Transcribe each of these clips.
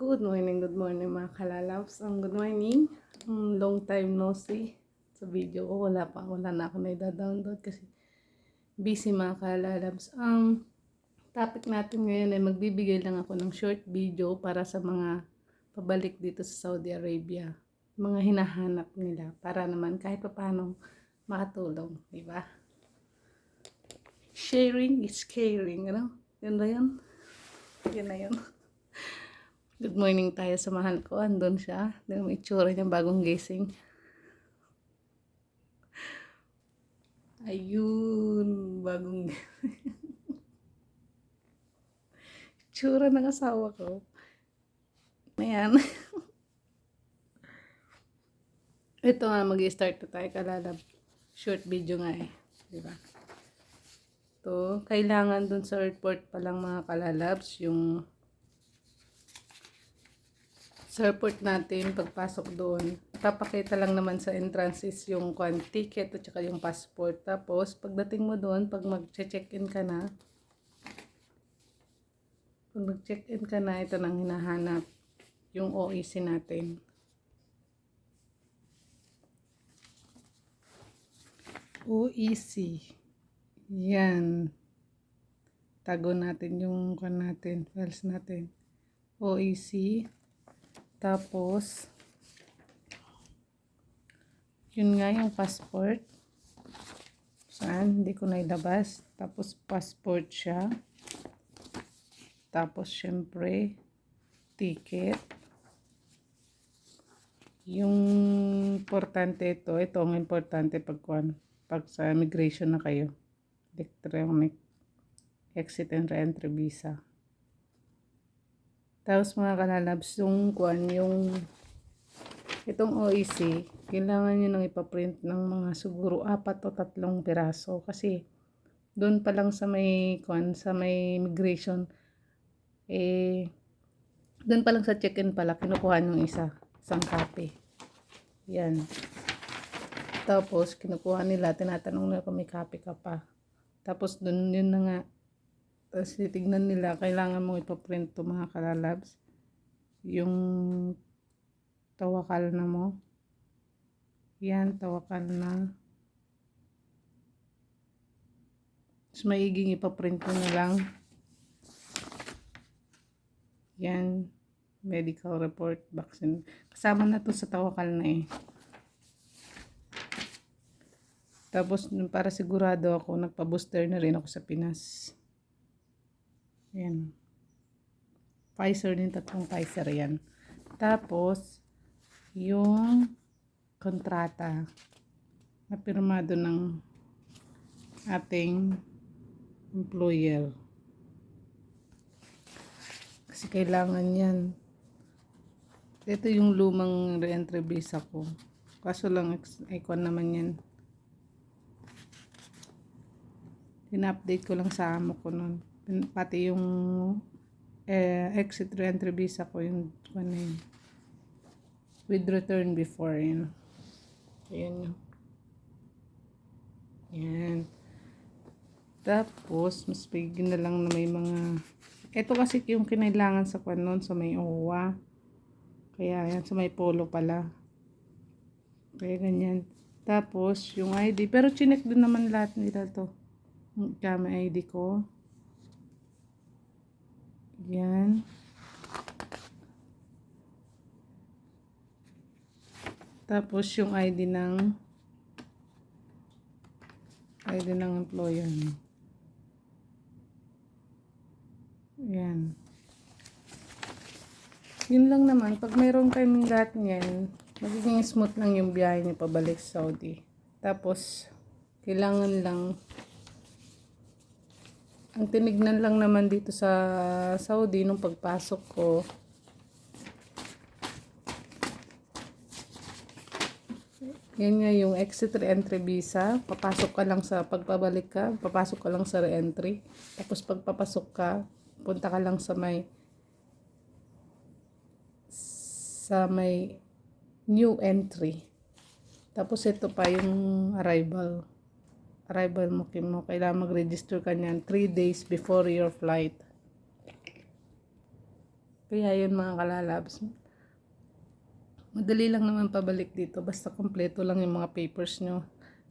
Good morning mga kalalabs. Good morning. Long time no see. Sa video ko, wala na ako na i-download kasi busy mga kalalabs. Topic natin ngayon ay magbibigay lang ako ng short video para sa mga pabalik dito sa Saudi Arabia. Mga hinahanap nila para naman kahit paano makatulong, di ba? Sharing is caring, ano? Yun na yun. Yun na yun. Good morning tayo sa mahal ko. Andun siya. Yung itsura niya bagong gising. Ayun. Bagong gising. Itsura ng asawa ko. Ayan. Ito nga, mag-i-start na tayo kalalab. Short video nga eh. Diba? Ito, kailangan dun sa airport pa lang mga kalalabs, yung sa airport natin, pagpasok doon, papakita lang naman sa entrance is yung ticket at saka yung passport. Tapos, pagdating mo doon, pag mag-check-in ka na, ito nang hinahanap, yung OEC natin. OEC. Yan. Tago natin yung files natin. OEC. Tapos, yun nga yung passport. Saan? Hindi ko na ilabas. Tapos, passport siya. Tapos, syempre, ticket. Yung importante ito ang importante pag sa immigration na kayo. Electronic exit and re-entry visa. Tapos mga kalalabs, itong OEC, kailangan nyo nang ipaprint ng mga siguro 4 o 3 piraso. Kasi, doon pa lang sa may immigration, doon pa lang sa check-in pala, kinukuha yung isang copy. Yan. Tapos, kinukuha nila, tinatanong nila kung may copy ka pa. Tapos, doon yun na nga, tapos titignan nila, kailangan mo ipaprint to mga kalalabs. Yung tawakal na mo. Yan, tawakal na. Tapos maiging ipaprint mo na lang. Yan, medical report, vaccine. Kasama na to sa tawakal na eh. Tapos, para sigurado ako, nagpa-booster na rin ako sa Pinas. Yan. Pfizer din, 3 Pfizer yan. Tapos, yung kontrata na pirmado ng ating employer. Kasi kailangan yan. Ito yung lumang re-entry visa ko. Kaso lang, icon naman yan. Ina-update ko lang sa amo ko nun. Pati yung exit re-entry visa ko, yung with return before, yun. Ayan. Yan. Tapos, mas bigyan na lang na may mga, ito kasi yung kinailangan sa nun, sa may OWA. Kaya yan, sa may polo pala. Kaya ganyan. Tapos, yung ID. Pero chinek din naman lahat nila to. Kaya may ID ko. Yan. Tapos yung ID ng employer. Yan. Yun lang naman. Pag mayroon kayong lahat niyan, magiging smooth lang yung biyahe niyo pabalik sa Saudi. Tapos, kailangan lang, ang tinignan lang naman dito sa Saudi nung pagpasok ko, yan nga yung exit re-entry visa. Papasok ka lang pagpabalik ka, papasok ka lang sa re-entry. Tapos pagpapasok ka, punta ka lang sa may new entry. Tapos ito pa yung arrival mo, kailangan mag-register ka niyan 3 days before your flight. Kaya yun mga kalalabs, madali lang naman pabalik dito basta kompleto lang yung mga papers nyo.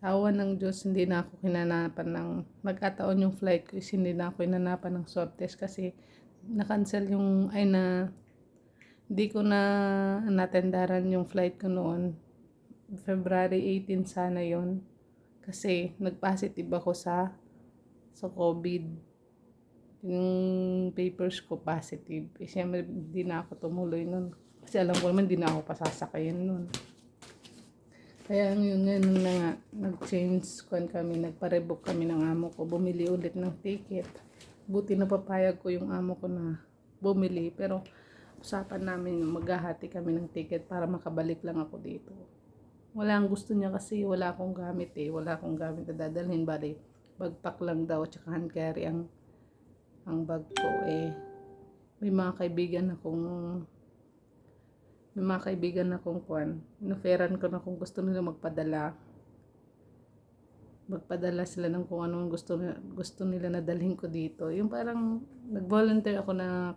Sa awa ng Diyos, hindi na ako kinanapan ng, nagkataon yung flight ko is hindi na ako kinanapan ng swab test kasi na-cancel yung, hindi ko na natendaran yung flight ko noon. February 18 sana yon kasi nag-positive ako sa COVID. Yung papers ko positive. Siyempre, hindi na ako tumuloy nun. Kasi alam ko naman, hindi na ako pasasakayin nun. Kaya yung ganun na nga, nag-change kami, nagpa-rebook kami ng amo ko. Bumili ulit ng ticket. Buti na papayag ko yung amo ko na bumili. Pero usapan namin maghahati kami ng ticket para makabalik lang ako dito. Wala ang gusto niya kasi wala akong gamit Wala akong gamit na dadalhin. Bali, bagpack lang daw tsaka hand carry ang bag ko May mga kaibigan akong inoferan ko na kung gusto nila magpadala sila ng kung anong gusto nila na dalhin ko dito. Yung parang nag-volunteer ako na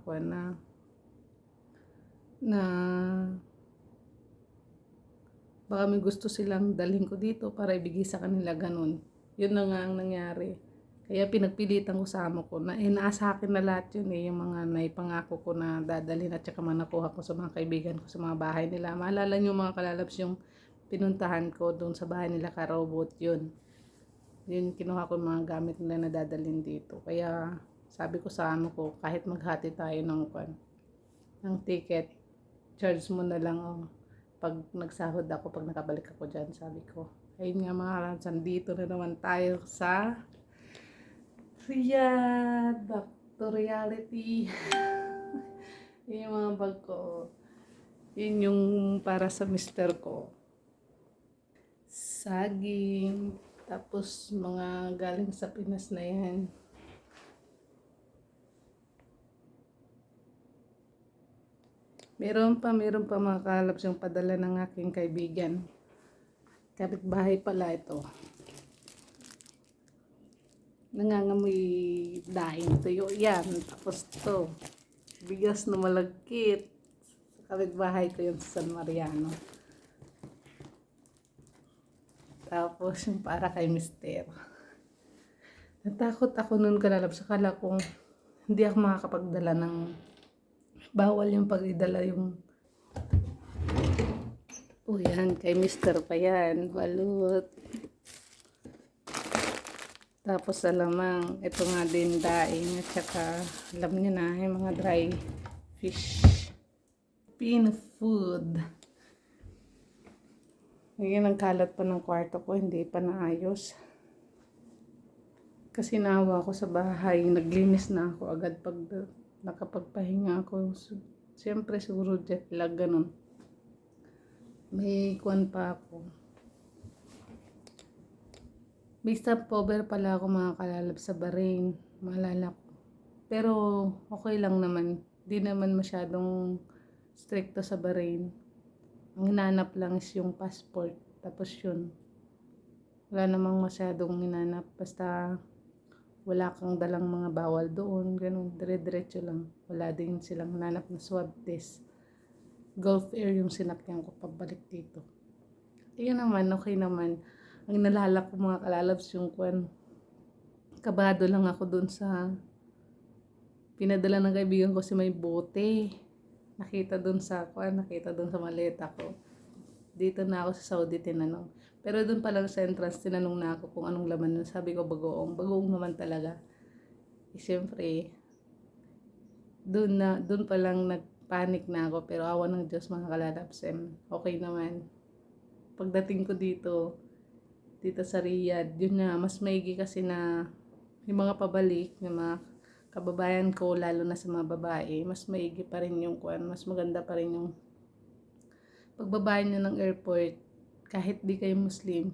baka may gusto silang dalhin ko dito para ibigay sa kanila, ganun. Yun na nga ang nangyari. Kaya pinagpilitan ko sa amo ko na nasa akin na lahat yun yung mga naipangako ko na dadalhin at saka nakuha ko sa mga kaibigan ko sa mga bahay nila. Maalala nyo mga kalalabs yung pinuntahan ko doon sa bahay nila Karobot, yun kinuha ko yung mga gamit nila na dadalhin dito. Kaya sabi ko sa amo ko, kahit maghati tayo ng ticket, charge mo na lang pag nagsahod ako, pag nakabalik ako dyan, sabi ko. Ayun nga mga kalalabs, dito na naman tayo sa Riyadh, back to reality. Yun yung mga bag ko. Yun yung para sa mister ko. Saging. Tapos mga galing sa Pinas na yan. Meron pa mga kalabs yung padala ng aking kaibigan. Kapitbahay pala ito. Nangangamoy daing tuyo yan. Tapos to, bigas na malagkit. Sa kapitbahay ko yun sa San Mariano. Tapos yung para kay mister. Natakot ako nun kalalabs. Akala ko hindi ako makakapagdala ng, bawal yung pagdala yung, yan kay mister pa yan, balot. Tapos alamang, ito nga din daing at saka alam niyo na yung mga dry fish. Pin food. Ngayon ang kalat pa ng kwarto ko, hindi pa naayos. Kasi naawa ako sa bahay, naglinis na ako agad pag nakapagpahinga ako. Siyempre siguro jet lag, ganun. May kwan pa ako. May stopover pala ako mga kalalab sa Bahrain, maalala ko. Pero okay lang naman, di naman masyadong stricto sa Bahrain. Ang hinanap lang is yung passport, tapos yun. Wala namang masyadong hinanap, basta wala kang dalang mga bawal doon, ganun, dire-diretso lang. Wala din silang hinanap na swab test. Gulf Air yung sinakyan ko pabalik dito. Iyon naman, okay naman. Ang nalala ko mga kalalabs yung kabado lang ako dun sa pinadala ng kaibigan ko si may bote. Nakita dun sa maleta ko. Dito na ako sa Saudi tinanong. Pero dun pa lang sa entrance tinanong na ako kung anong laman nun. Sabi ko bagoong naman talaga. Siyempre, dun pa lang nagpanic na ako. Pero awa ng Diyos mga kalalabs, okay naman. Pagdating ko dito sa Riyadh, yun na, mas maigi kasi na yung mga pabalik, yung mga kababayan ko, lalo na sa mga babae, mas maigi pa rin yung mas maganda pa rin yung pagbabayan nyo ng airport. Kahit di kayo Muslim,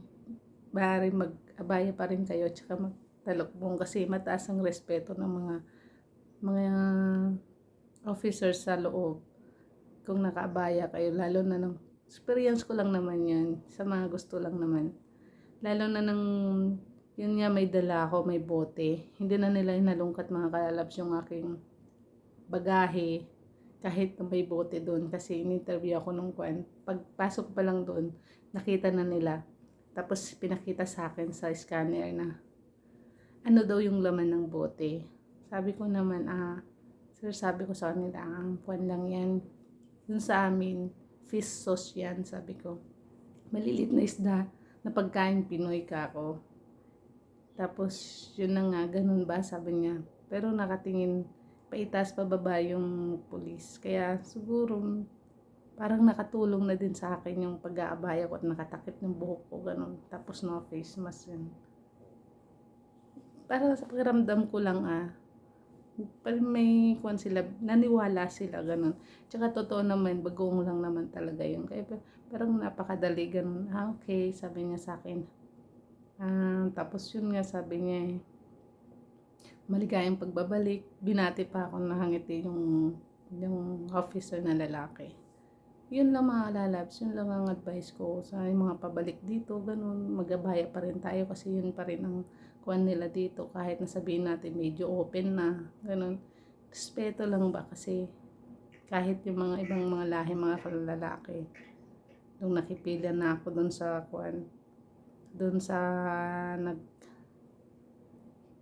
bari mag-abaya pa rin kayo, tsaka magtalokbong kasi mataas ang respeto ng mga officers sa loob kung nakaabaya kayo, lalo na ng experience ko lang naman yan, sa mga gusto lang naman. Lalo na yun nga, may dala ako, may bote. Hindi na nila inalungkat mga kalalabs yung aking bagahe. kahit na may bote doon kasi in-interview ako nung kwan. Pagpasok pa lang doon, nakita na nila. Tapos pinakita sa akin sa scanner na ano daw yung laman ng bote. Sabi ko naman, sir, sabi ko sa kanila, ang kwan lang yan. Dun sa amin, fish sauce yan, sabi ko. Malilit na isda na pagkain Pinoy ka ako. Tapos, yun na nga, ganun ba, sabi niya. Pero nakatingin, paitaas pababa yung pulis. Kaya siguro, parang nakatulong na din sa akin yung pag-aabaya ko at nakatakip ng buhok ko, ganun. Tapos no face mask yun. Para sa pakiramdam ko lang parang may kwan sila, naniwala sila, ganun. Tsaka totoo naman, bagoong lang naman talaga yun. Kaya parang napakadali, ganun. Okay, sabi niya sa akin. Tapos yun nga, sabi niya maligayang pagbabalik. Binati pa ako, nahangiti yung officer na lalaki. Yun lang mga lalabs, yun lang ang advice ko sa mga pabalik dito, ganun, magabaya pa rin tayo kasi yun pa rin ang kuwan nila dito kahit nasabihin natin medyo open na, ganun. Respeto lang ba kasi kahit yung mga ibang mga lahi, mga kalalaki, nung nakipila na ako dun sa kuwan, dun sa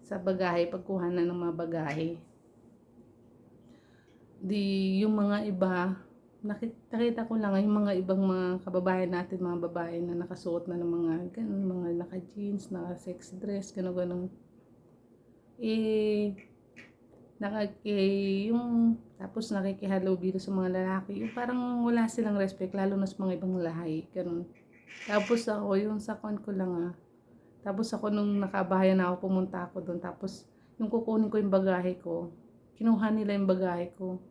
sa bagahe, pagkuha na ng mga bagahe. Yung mga iba, nakita ko lang yung mga ibang mga kababayan natin, mga babae na nakasuot na ng mga ganun, mga naka-jeans, naka-sex dress, gano'n. Yung tapos nakikihalubilo sa mga lalaki, yung parang wala silang respect, lalo na sa mga ibang lahi, ganun. Tapos ako, yung sa kon ko lang tapos ako nung nakabahayan na ako, pumunta ako doon, tapos yung kukunin ko yung bagahe ko, kinuha nila yung bagahe ko.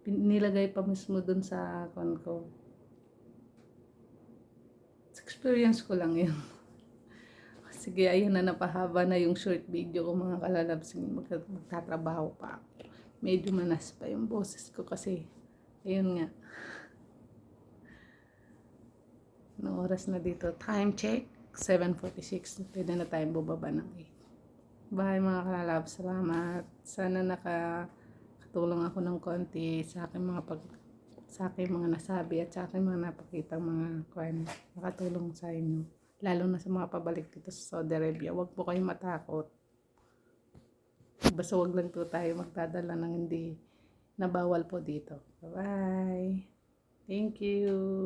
Nilagay pa mismo dun sa kon ko. Experience ko lang yun. Sige, ayun na, napahaba na yung short video ko mga kalalabs. Magtatrabaho pa ako. Medyo manas pa yung boses ko kasi, ayun nga. Anong oras na dito? Time check, 7:46. Pwede na tayong bubaba ng 8. Bye mga kalalabs. Salamat. Sana nakatulong ako ng konti sa aking mga nasabi at sa aking mga napakitang mga nakatulong sa inyo. Lalo na sa mga pabalik dito sa Saudi Arabia. Huwag po kayong matakot. Basta huwag lang po tayo magdadala ng hindi na bawal po dito. Bye! Thank you!